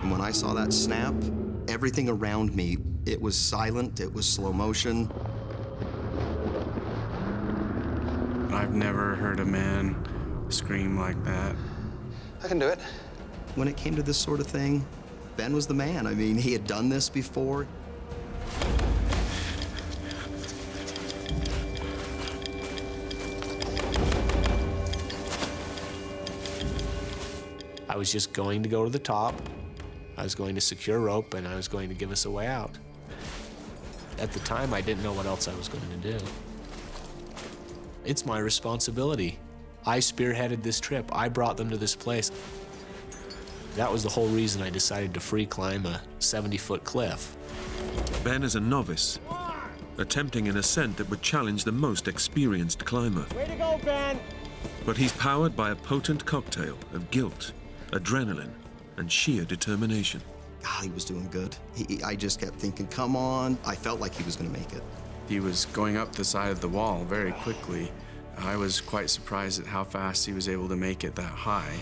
And when I saw that snap, everything around me, it was silent, it was slow motion. I've never heard a man scream like that. I can do it. When it came to this sort of thing, Ben was the man. I mean, he had done this before. I was just going to go to the top. I was going to secure rope, and I was going to give us a way out. At the time, I didn't know what else I was going to do. It's my responsibility. I spearheaded this trip. I brought them to this place. That was the whole reason I decided to free climb a 70-foot cliff. Ben is a novice, attempting an ascent that would challenge the most experienced climber. Way to go, Ben! But he's powered by a potent cocktail of guilt, adrenaline, and sheer determination. God, he was doing good. I just kept thinking, come on. I felt like he was going to make it. He was going up the side of the wall very quickly. I was quite surprised at how fast he was able to make it that high.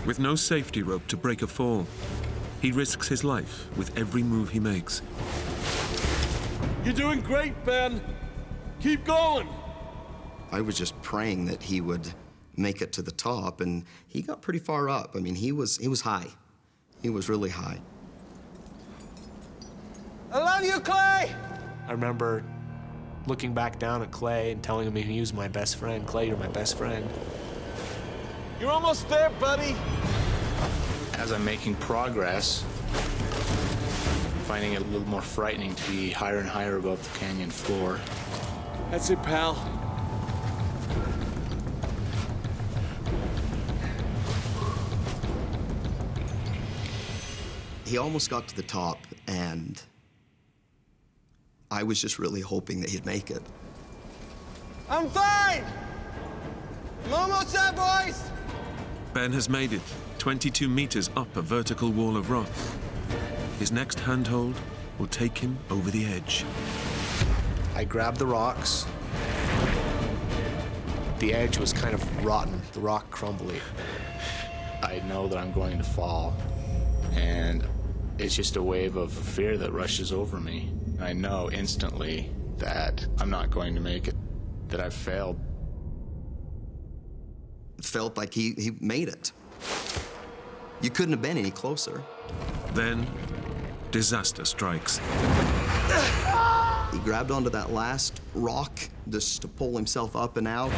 With no safety rope to break a fall, he risks his life with every move he makes. You're doing great, Ben. Keep going. I was just praying that he would make it to the top, and he got pretty far up. I mean, he was high. He was really high. I love you, Clay! I remember looking back down at Clay and telling him he was my best friend. Clay, you're my best friend. You're almost there, buddy. As I'm making progress, finding it a little more frightening to be higher and higher above the canyon floor. That's it, pal. He almost got to the top, and I was just really hoping that he'd make it. I'm fine! I'm almost there, boys! Ben has made it, 22 meters up a vertical wall of rock. His next handhold will take him over the edge. I grabbed the rocks. The edge was kind of rotten, the rock crumbly. I know that I'm going to fall, and it's just a wave of fear that rushes over me. I know instantly that I'm not going to make it, that I've failed. It felt like he made it. You couldn't have been any closer. Then, disaster strikes. He grabbed onto that last rock just to pull himself up and out.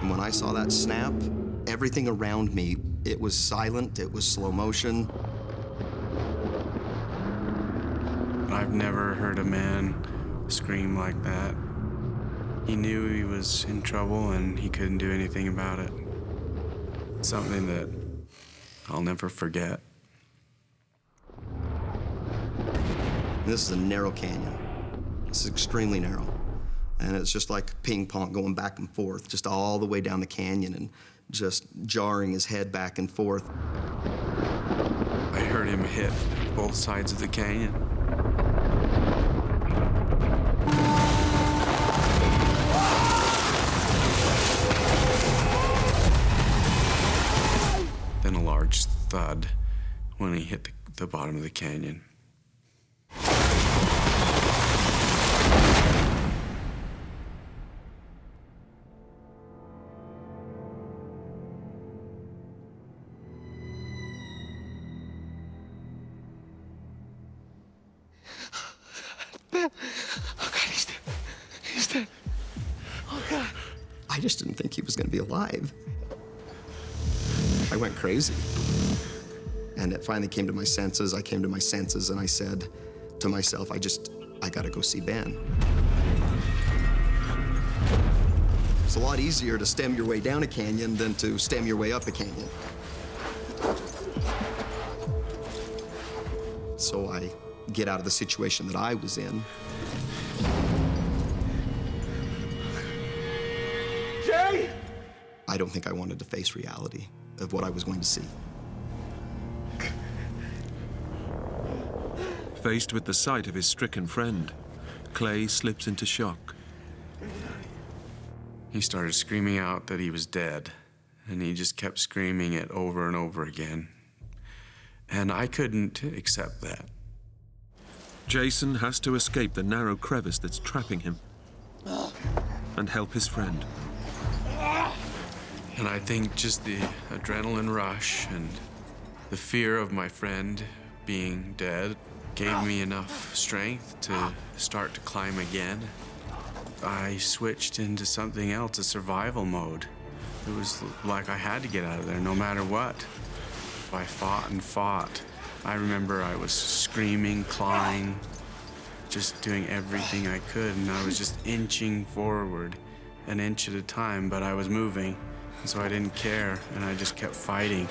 And when I saw that snap, everything around me, it was silent, it was slow motion. I've never heard a man scream like that. He knew he was in trouble and he couldn't do anything about it. It's something that I'll never forget. This is a narrow canyon. This is extremely narrow. And it's just like ping pong going back and forth, just all the way down the canyon and just jarring his head back and forth. I heard him hit both sides of the canyon. Then a large thud when he hit the bottom of the canyon. Ben! Oh, God, he's dead. He's dead. Oh, God. I just didn't think he was going to be alive. I went crazy. And it finally came to my senses. I came to my senses and I said to myself, I gotta go see Ben. It's a lot easier to stem your way down a canyon than to stem your way up a canyon. So I get out of the situation that I was in. Jay! I don't think I wanted to face reality of what I was going to see. Faced with the sight of his stricken friend, Clay slips into shock. He started screaming out that he was dead, and he just kept screaming it over and over again. And I couldn't accept that. Jason has to escape the narrow crevice that's trapping him and help his friend. And I think just the adrenaline rush and the fear of my friend being dead gave me enough strength to start to climb again. I switched into something else, a survival mode. It was like I had to get out of there no matter what. I fought and fought. I remember I was screaming, clawing, just doing everything I could, and I was just inching forward, an inch at a time, but I was moving, and so I didn't care, and I just kept fighting.